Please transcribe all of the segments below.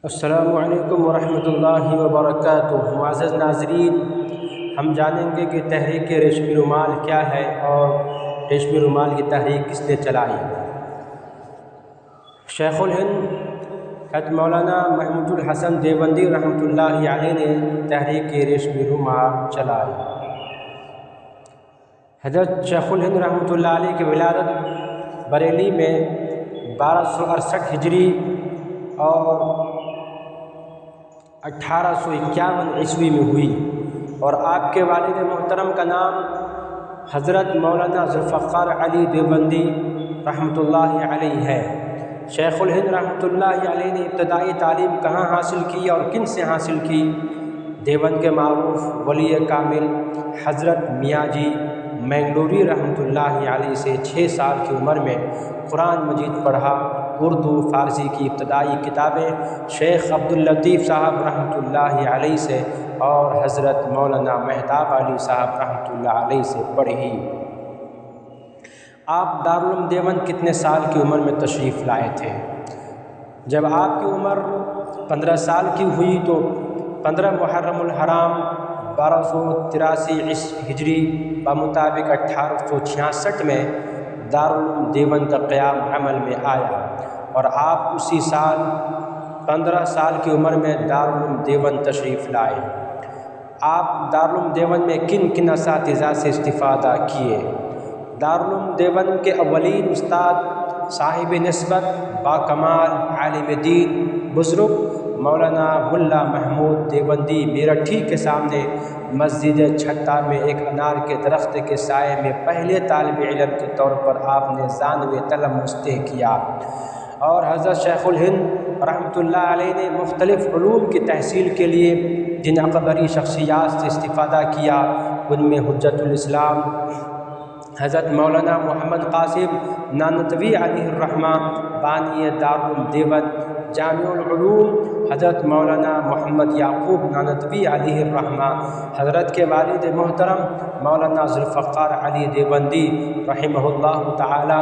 السلام علیکم ورحمۃ اللہ وبرکاتہ۔ معزز ناظرین، ہم جانیں گے کہ تحریک ریشمی رومال کیا ہے اور ریشمی رومال کی تحریک کس نے چلائی۔ شیخ الہند حضرت مولانا محمود الحسن دیوبندی رحمۃ اللہ علیہ نے تحریک ریشمی رومال چلائی۔ حضرت شیخ الہند رحمۃ اللہ علیہ کی ولادت بریلی میں 1268 ہجری اور 1851 عیسوی میں ہوئی، اور آپ کے والد محترم کا نام حضرت مولانا ذوالفقار علی دیوبندی رحمۃ اللہ علیہ ہے۔ شیخ الہند رحمۃ اللہ علیہ نے ابتدائی تعلیم کہاں حاصل کی اور کن سے حاصل کی؟ دیوبند کے معروف ولی کامل حضرت میاں جی مینگلوری رحمۃ اللہ علیہ سے 6 سال کی عمر میں قرآن مجید پڑھا۔ اردو فارسی کی ابتدائی کتابیں شیخ عبداللطیف صاحب رحمۃ اللہ علیہ سے اور حضرت مولانا مہتاب علی صاحب رحمۃ اللہ علیہ سے پڑھی۔ آپ دارالعلوم دیوبند کتنے سال کی عمر میں تشریف لائے تھے؟ جب آپ کی عمر 15 سال کی ہوئی تو 15 محرم الحرام 1283 ہجری بمطابق 1866 میں دارالعلوم دیوبند کا قیام عمل میں آیا، اور آپ اسی سال 15 سال کی عمر میں دارالعلوم دیوبند تشریف لائے۔ آپ دارالعلوم دیوبند میں کن کن اساتذہ سے استفادہ کیے؟ دارالعلوم دیوبند کے اولین استاد صاحب نسبت باکمال عالم دین بزرگ مولانا ملا محمود دیوبندی میرٹھی کے سامنے مسجد چھتا میں ایک انار کے درخت کے سائے میں پہلے طالب علم کے طور پر آپ نے ثانوی تلمس طے کیا، اور حضرت شیخ الہند رحمۃ اللہ علیہ نے مختلف علوم کی تحصیل کے لیے جن اکبری شخصیات سے استفادہ کیا ان میں حجت الاسلام حضرت مولانا محمد قاسم نانوتوی علیہ الرحمہ بانی دارالعلوم دیوبند، جامع العلوم حضرت مولانا محمد یعقوب نانوتوی علیہ الرحمہ، حضرت کے والد محترم مولانا ذوالفقار علی دیوبندی رحمہ اللہ تعالی،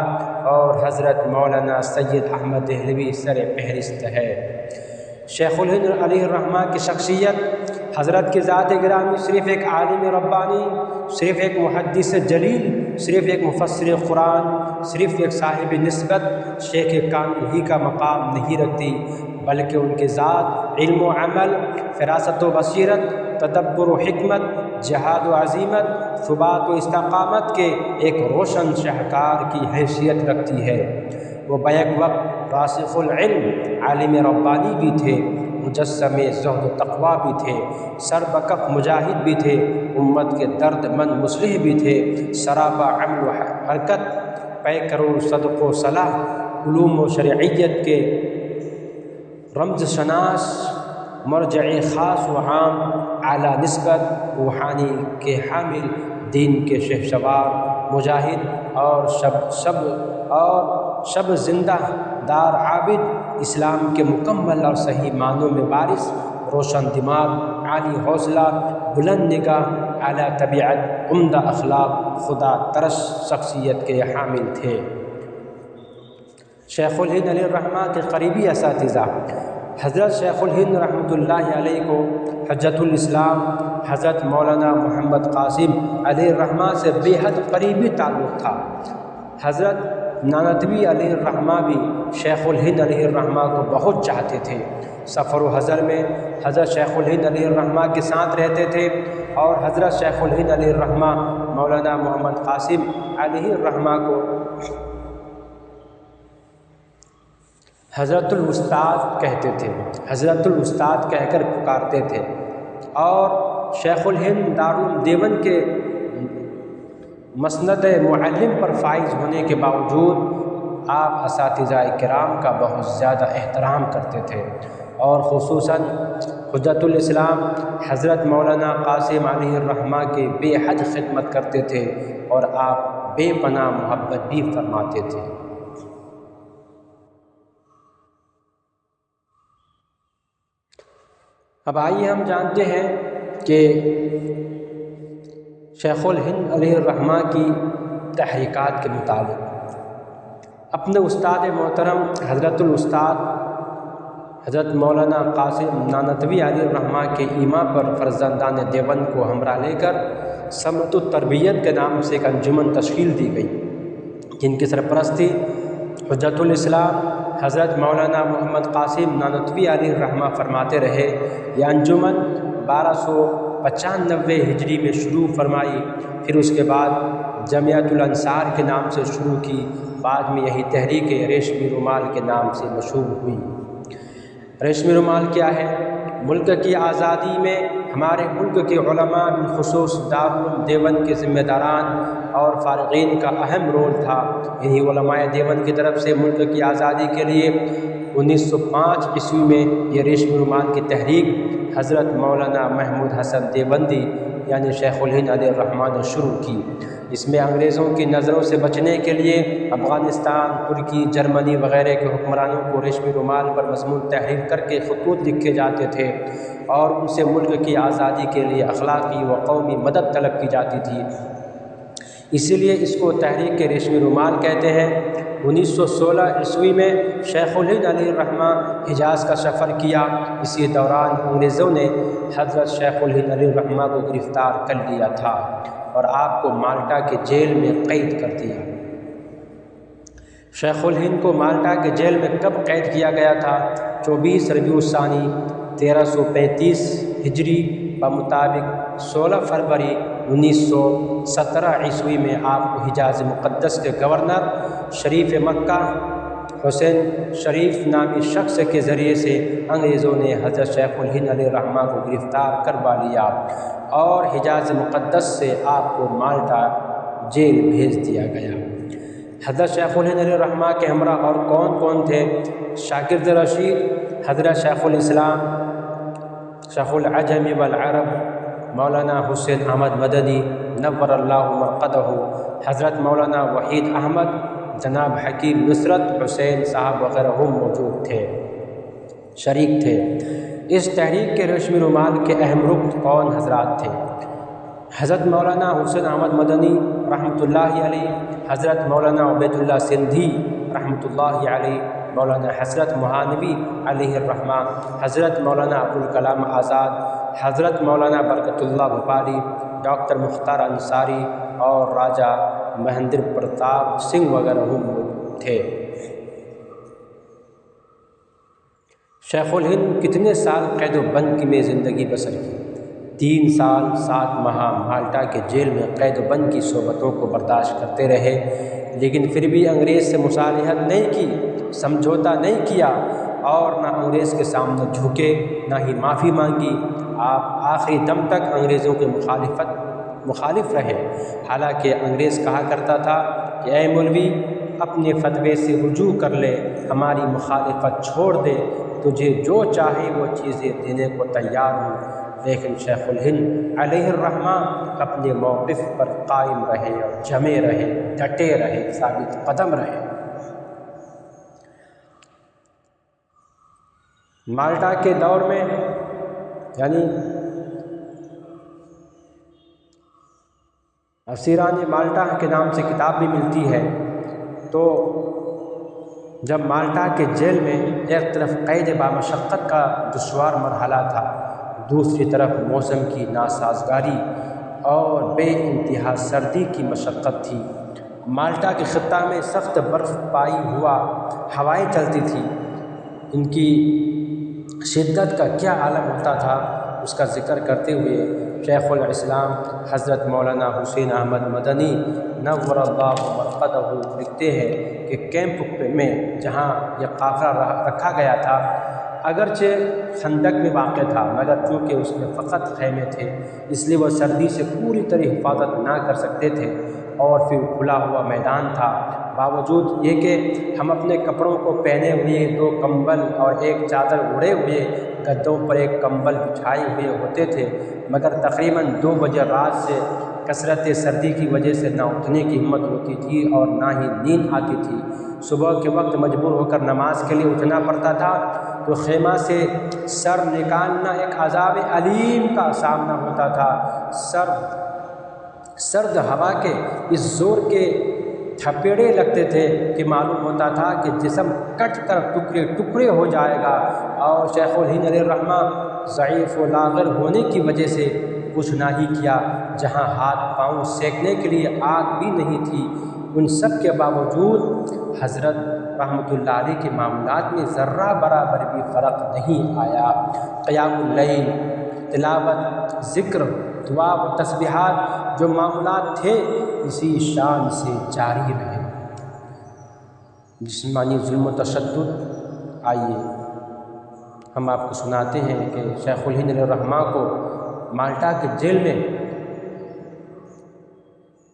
اور حضرت مولانا سید احمد دہلوی سر فہرست ہے۔ شیخ الہند علیہ الرحمہ کی شخصیت، حضرت کی ذات گرامی صرف ایک عالم ربانی، صرف ایک محدث جلیل، صرف ایک مفسر قرآن، صرف ایک صاحب نسبت شیخ کامل ہی کا مقام نہیں رکھتی، بلکہ ان کی ذات علم و عمل، فراست و بصیرت، تدبر و حکمت، جہاد و عزیمت، ثبات و استقامت کے ایک روشن شاہکار کی حیثیت رکھتی ہے۔ وہ بیک وقت راسخ العلم عالم ربانی بھی تھے، مجسم زہد و تقویٰ بھی تھے، سر بکف مجاہد بھی تھے، امت کے درد مند مصلح بھی تھے، سراپا عمل و حرکت، پیکر و صدق و صلاح، علوم و شرعیت کے رمز شناس، مرجع خاص و عام، اعلیٰ نسبت، روحانی کے حامل، دین کے شہسوار، مجاہد اور شب زندہ دار عابد، اسلام کے مکمل اور صحیح معنوں میں وارث، روشن دماغ، عالی حوصلہ، بلند نگاہ، اعلیٰ طبیعت، عمدہ اخلاق، خدا ترس شخصیت کے حامل تھے۔ شیخ الہند علیہ الرحمہ کے قریبی اساتذہ، حضرت شیخ الہند رحمۃ اللہ علیہ کو حجت الاسلام حضرت مولانا محمد قاسم علیہ الرحمہ سے بے حد قریبی تعلق تھا۔ حضرت نانوتوی علیہ الرحمہ بھی شیخ الہند علیہ الرحمہ کو بہت چاہتے تھے، سفر و حضر میں حضرت شیخ الہند علیہ الرحمہ کے ساتھ رہتے تھے، اور حضرت شیخ الہند علیہ الرحمہ مولانا محمد قاسم علیہ الرحمہ کو حضرت الاستاذ کہتے تھے، حضرت الاستاذ کہہ کر پکارتے تھے، اور شیخ الہند دارالعلوم دیوبند کے مسند معلم پر فائز ہونے کے باوجود آپ اساتذہ کرام کا بہت زیادہ احترام کرتے تھے، اور خصوصاً حجت الاسلام حضرت مولانا قاسم علیہ الرحمہ کے بے حد خدمت کرتے تھے، اور آپ بے پناہ محبت بھی فرماتے تھے۔ اب آئیے ہم جانتے ہیں کہ شیخ الہند علیہ الرحمہ کی تحریکات کے متعلق۔ اپنے استاد محترم حضرت الاستاد حضرت مولانا قاسم نانوتوی علیہ الرحمہ کے ایما پر فرزندان دیوبند کو ہمراہ لے کر سمت التربیت کے نام سے ایک انجمن تشکیل دی گئی، جن کی سرپرستی حجت الاسلام حضرت مولانا محمد قاسم نانوتوی علیہ الرحمہ فرماتے رہے۔ یہ انجمن 1295 ہجری میں شروع فرمائی، پھر اس کے بعد جمعیت الانصار کے نام سے شروع کی، بعد میں یہی تحریک ریشمی رومال کے نام سے مشہور ہوئی۔ ریشمی رومال کیا ہے؟ ملک کی آزادی میں ہمارے ملک کے علماء بالخصوص دارالعلوم دیوبند کے ذمہ داران اور فارغین کا اہم رول تھا۔ انہی علماء دیوبند کی طرف سے ملک کی آزادی کے لیے 1905 عیسوی میں یہ ریشمی رومال کی تحریک حضرت مولانا محمود حسن دیوبندی یعنی شیخ الہند علیہ الرحمہ نے شروع کی۔ اس میں انگریزوں کی نظروں سے بچنے کے لیے افغانستان، ترکی، جرمنی وغیرہ کے حکمرانوں کو ریشمی رومال پر مضمون تحریر کر کے خطوط لکھے جاتے تھے اور ان سے ملک کی آزادی کے لیے اخلاقی و قومی مدد طلب کی جاتی تھی، اسی لیے اس کو تحریک کے ریشمی رومال کہتے ہیں۔ 1916 عیسوی میں شیخ الہند علیہ الرحمہ حجاز کا سفر کیا۔ اسی دوران انگریزوں نے حضرت شیخ الہند علیہ الرحمہ کو گرفتار کر لیا تھا اور آپ کو مالٹا کے جیل میں قید کر دیا۔ شیخ الہند کو مالٹا کے جیل میں کب قید کیا گیا تھا؟ 24 ربیع الثانی 1335 ہجری بمطابق 16 فروری 1917 عیسوی میں آپ کو حجاز مقدس کے گورنر شریف مکہ حسین شریف نامی شخص کے ذریعے سے انگریزوں نے حضرت شیخ الہند علیہ الرحمہ کو گرفتار کروا لیا اور حجاز مقدس سے آپ کو مالٹا جیل بھیج دیا گیا۔ حضرت شیخ الہند علیہ الرحمہ کے ہمراہ اور کون کون تھے؟ شاگرد رشید حضرت شیخ الاسلام شیخ العجم والعرب مولانا حسین احمد مدنی نور اللہ مرقدہ، حضرت مولانا وحید احمد، جناب حکیم نصرت حسین صاحب وغیرہ موجود تھے، شریک تھے۔ اس تحریک کے ریشمی رومال کے اہم رکن کون حضرات تھے؟ حضرت مولانا حسین احمد مدنی رحمۃ اللہ علیہ، حضرت مولانا عبید اللہ سندھی رحمۃ اللہ علیہ، مولانا حضرت مہانوی علیہ الرحمہ، حضرت مولانا ابوالکلام آزاد، حضرت مولانا برکت اللہ بھوپالی، ڈاکٹر مختار انصاری اور راجہ مہندر پرتاپ سنگھ وغیرہ تھے۔ شیخ الہند کتنے سال قید و بند میں زندگی بسر کی؟ 3 سال 7 ماہ مالٹا کے جیل میں قید و بند کی صحبتوں کو برداشت کرتے رہے، لیکن پھر بھی انگریز سے مصالحت نہیں کی، سمجھوتا نہیں کیا اور نہ انگریز کے سامنے جھکے نہ ہی معافی مانگی۔ آپ آخری دم تک انگریزوں کے مخالف رہے، حالانکہ انگریز کہا کرتا تھا کہ اے مولوی اپنے فتوے سے رجوع کر لے، ہماری مخالفت چھوڑ دے، تجھے جو چاہے وہ چیزیں دینے کو تیار ہوں۔ لیکن شیخ الہند علیہ الرحمہ اپنے موقف پر قائم رہے اور جمے رہے، ڈٹے رہے، ثابت قدم رہے۔ مالٹا کے دور میں یعنی اسیران مالٹا کے نام سے کتاب بھی ملتی ہے، تو جب مالٹا کے جیل میں ایک طرف قید بامشقت کا دشوار مرحلہ تھا، دوسری طرف موسم کی ناسازگاری اور بے انتہا سردی کی مشقت تھی۔ مالٹا کے خطہ میں سخت برف پائی ہوا ہوائیں چلتی تھیں، ان کی شدت کا کیا عالم ہوتا تھا اس کا ذکر کرتے ہوئے شیخ الاسلام حضرت مولانا حسین احمد مدنی نور اللہ مرقدہ لکھتے ہیں کہ کیمپ میں جہاں یہ قافلہ رکھا گیا تھا اگرچہ خندق میں واقع تھا، مگر چونکہ اس میں فقط خیمے تھے اس لیے وہ سردی سے پوری طرح حفاظت نہ کر سکتے تھے، اور پھر کھلا ہوا میدان تھا۔ باوجود یہ کہ ہم اپنے کپڑوں کو پہنے ہوئے 2 کمبل اور 1 چادر اڑے ہوئے گدوں پر 1 کمبل بچھائے ہوئے ہوتے تھے، مگر تقریباً 2 بجے رات سے کثرت سردی کی وجہ سے نہ اٹھنے کی ہمت ہوتی تھی اور نہ ہی نیند آتی تھی۔ صبح کے وقت مجبور ہو کر نماز کے لیے اٹھنا پڑتا تھا تو خیمہ سے سر نکالنا ایک عذاب علیم کا سامنا ہوتا تھا۔ سرد ہوا کے اس زور کے تھپیڑے لگتے تھے کہ معلوم ہوتا تھا کہ جسم کٹ کر ٹکڑے ٹکڑے ہو جائے گا اور شیخ الہند علیہ الرحمہ ضعیف و لاغر ہونے کی وجہ سے کچھ نہ ہی کیا، جہاں ہاتھ پاؤں سینکنے کے لیے آگ بھی نہیں تھی، ان سب کے باوجود حضرت رحمۃ اللہ علیہ کے معاملات میں ذرہ برابر بھی فرق نہیں آیا۔ قیام اللیل، تلاوت، ذکر، دعا و تسبیحات جو معاملات تھے اسی شان سے جاری رہے۔ جسمانی ظلم و تشدد، آئیے ہم آپ کو سناتے ہیں کہ شیخ الہند علیہ الرحمہ کو مالٹا کے جیل میں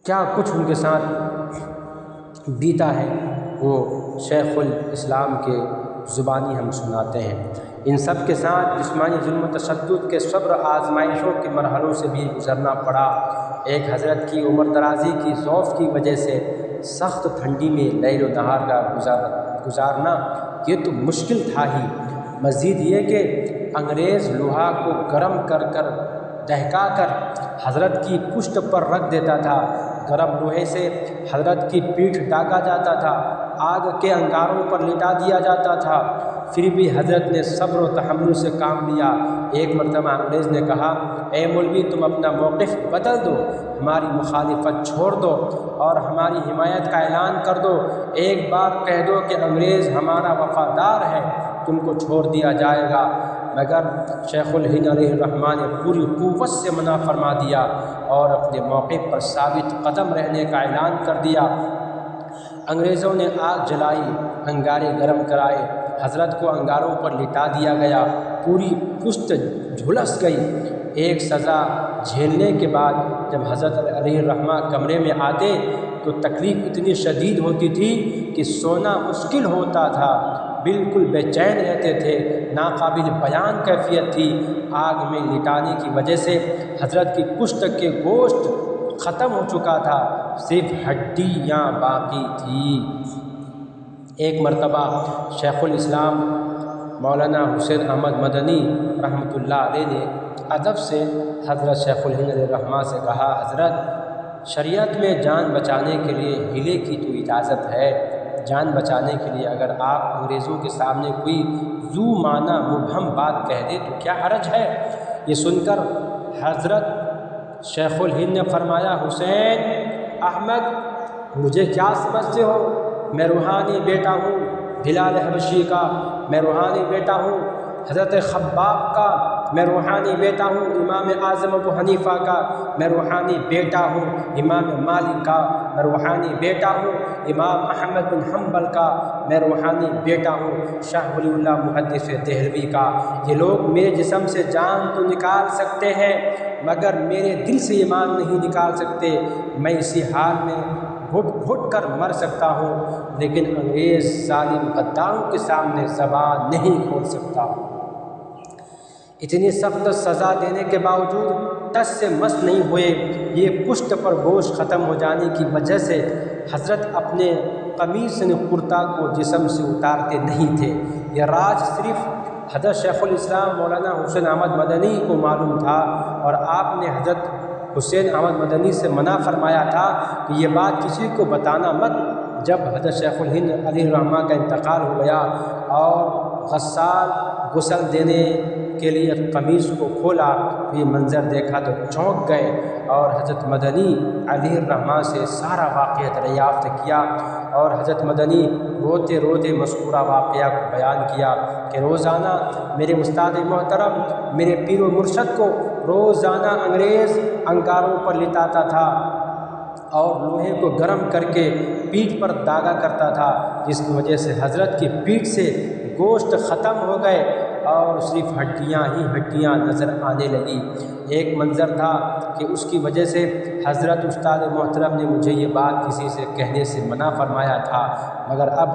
کیا کچھ ان کے ساتھ بیتا ہے، وہ شیخ الاسلام کے زبانی ہم سناتے ہیں۔ ان سب کے ساتھ جسمانی ظلم و تشدد کے صبر آزمائشوں کے مرحلوں سے بھی گزرنا پڑا۔ ایک حضرت کی عمر درازی کی ذوف کی وجہ سے سخت ٹھنڈی میں لیل و نہار کا گزارنا یہ تو مشکل تھا ہی، مزید یہ کہ انگریز لوہا کو گرم کر دہکا کر حضرت کی پشت پر رکھ دیتا تھا۔ گرم لوہے سے حضرت کی پیٹھ ڈاگا جاتا تھا، آگ کے انگاروں پر لٹا دیا جاتا تھا، پھر بھی حضرت نے صبر و تحمل سے کام لیا۔ ایک مرتبہ انگریز نے کہا، اے مولوی تم اپنا موقف بدل دو، ہماری مخالفت چھوڑ دو اور ہماری حمایت کا اعلان کر دو، ایک بار کہہ دو کہ انگریز ہمارا وفادار ہے، تم کو چھوڑ دیا جائے گا۔ مگر شیخ الہند علیہ الرحمہ نے پوری قوت سے منع فرما دیا اور اپنے موقف پر ثابت قدم رہنے کا اعلان کر دیا۔ انگریزوں نے آگ جلائی، انگارے گرم کرائے، حضرت کو انگاروں پر لٹا دیا گیا، پوری پشت جھلس گئی۔ ایک سزا جھیلنے کے بعد جب حضرت علیہ الرحمہ کمرے میں آتے تو تکلیف اتنی شدید ہوتی تھی کہ سونا مشکل ہوتا تھا، بالکل بے چین رہتے تھے، ناقابل بیان کیفیت تھی۔ آگ میں لٹانے کی وجہ سے حضرت کی پشت کے گوشت ختم ہو چکا تھا، صرف ہڈیاں باقی تھی۔ ایک مرتبہ شیخ الاسلام مولانا حسین احمد مدنی رحمۃ اللہ علیہ نے ادب سے حضرت شیخ الہند علیہ الرحمہ سے کہا، حضرت شریعت میں جان بچانے کے لیے ہیلے کی تو اجازت ہے، جان بچانے کے لیے اگر آپ انگریزوں کے سامنے کوئی ذو معنی مبہم بات کہہ دیں تو کیا حرج ہے؟ یہ سن کر حضرت شیخ الہند نے فرمایا، حسین احمد مجھے کیا سمجھتے ہو؟ میں روحانی بیٹا ہوں بلال حبشی کا، میں روحانی بیٹا ہوں حضرت خباب کا، میں روحانی بیٹا ہوں امام اعظم ابو حنیفہ کا، میں روحانی بیٹا ہوں امام مالک کا، میں روحانی بیٹا ہوں امام احمد بن حنبل کا، میں روحانی بیٹا ہوں شاہ ولی اللہ محدث دہلوی کا۔ یہ لوگ میرے جسم سے جان تو نکال سکتے ہیں مگر میرے دل سے ایمان نہیں نکال سکتے۔ میں اسی حال میں گھٹ گھٹ کر مر سکتا ہوں لیکن انگریز ظالم غداروں کے سامنے زبان نہیں کھول سکتا۔ اتنی سخت سزا دینے کے باوجود ٹس سے مس نہیں ہوئے۔ یہ پشت پر گوشت ختم ہو جانے کی وجہ سے حضرت اپنے قمیص کرتا کو جسم سے اتارتے نہیں تھے۔ یہ راز صرف حضرت شیخ الاسلام مولانا حسین احمد مدنی کو معلوم تھا اور آپ نے حضرت حسین احمد مدنی سے منع فرمایا تھا کہ یہ بات کسی کو بتانا مت۔ جب حضرت شیخ الہند علیہ الرحمہ کا انتقال ہو گیا اور غسال غسل دینے کے لیے قمیص کو کھولا تو یہ منظر دیکھا تو چونک گئے اور حضرت مدنی علیہ الرحمہ سے سارا واقعہ دریافت کیا اور حضرت مدنی روتے روتے مذکورہ واقعہ کو بیان کیا کہ روزانہ میرے استاد محترم میرے پیر و مرشد کو روزانہ انگریز انگاروں پر لٹاتا تھا اور لوہے کو گرم کر کے پیٹھ پر داغا کرتا تھا، جس کی وجہ سے حضرت کی پیٹھ سے گوشت ختم ہو گئے اور صرف ہڈیاں ہی ہڈیاں نظر آنے لگی۔ ایک منظر تھا کہ اس کی وجہ سے حضرت استاد محترم نے مجھے یہ بات کسی سے کہنے سے منع فرمایا تھا، مگر اب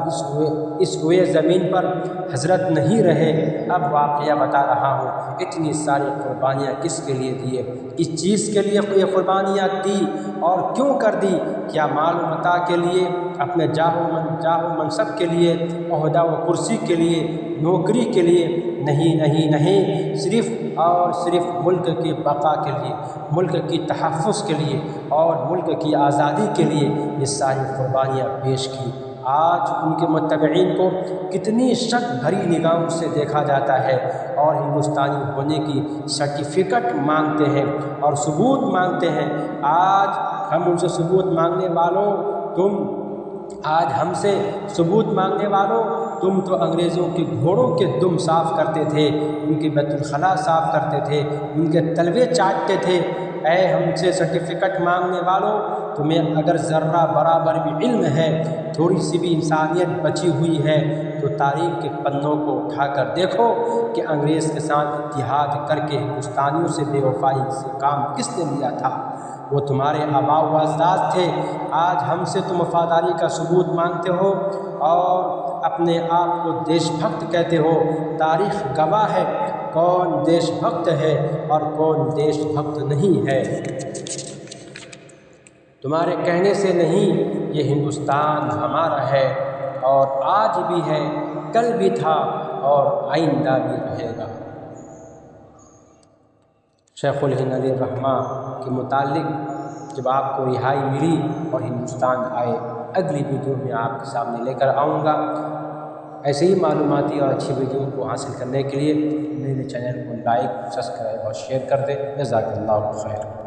اس ہوئے زمین پر حضرت نہیں رہے۔ اب واقعہ بتا رہا ہوں، اتنی ساری قربانیاں کس کے لیے دیے، اس چیز کے لیے یہ قربانیاں دی اور کیوں کر دی؟ کیا مال و متاع کے لیے، اپنے جاہ و منصب کے لیے، عہدہ و کرسی کے لیے، نوکری کے لیے؟ نہیں نہیں نہیں، صرف اور صرف ملک کی بقا کے لیے، ملک کی تحفظ کے لیے اور ملک کی آزادی کے لیے یہ ساری قربانیاں پیش کی۔ آج ان کے متبعین کو کتنی شک بھری نگاہوں سے دیکھا جاتا ہے اور ہندوستانی ہونے کی سرٹیفکیٹ مانگتے ہیں اور ثبوت مانگتے ہیں۔ آج ہم ان سے ثبوت مانگنے والوں آج ہم سے ثبوت مانگنے والوں تم تو انگریزوں کے گھوڑوں کے دم صاف کرتے تھے، ان کے بیت الخلاء صاف کرتے تھے، ان کے تلوے چاٹتے تھے۔ اے ہم سے سرٹیفکیٹ مانگنے والوں، تمہیں اگر ذرہ برابر بھی علم ہے، تھوڑی سی بھی انسانیت بچی ہوئی ہے تو تاریخ کے پنوں کو اٹھا کر دیکھو کہ انگریز کے ساتھ اتحاد کر کے ہندوستانیوں سے بے وفائی سے کام کس نے لیا تھا؟ وہ تمہارے آباء و اجداد تھے۔ آج ہم سے تم وفاداری کا ثبوت مانگتے ہو اور اپنے آپ کو دیش بھکت کہتے ہو۔ تاریخ گواہ ہے کون دیش بھکت ہے اور کون دیش بھکت نہیں ہے۔ تمہارے کہنے سے نہیں، یہ ہندوستان ہمارا ہے اور آج بھی ہے، کل بھی تھا اور آئندہ بھی رہے گا۔ شیخ الہند علیہ الرحمہ کے متعلق جب آپ کو رہائی ملی اور ہندوستان آئے، اگلی ویڈیو میں آپ کے سامنے لے کر آؤں گا۔ ایسے ہی معلوماتی اور اچھی ویڈیو کو حاصل کرنے کے لیے میرے چینل کو لائک، سبسکرائب اور شیئر کر دیں۔ جزاک اللہ خیر۔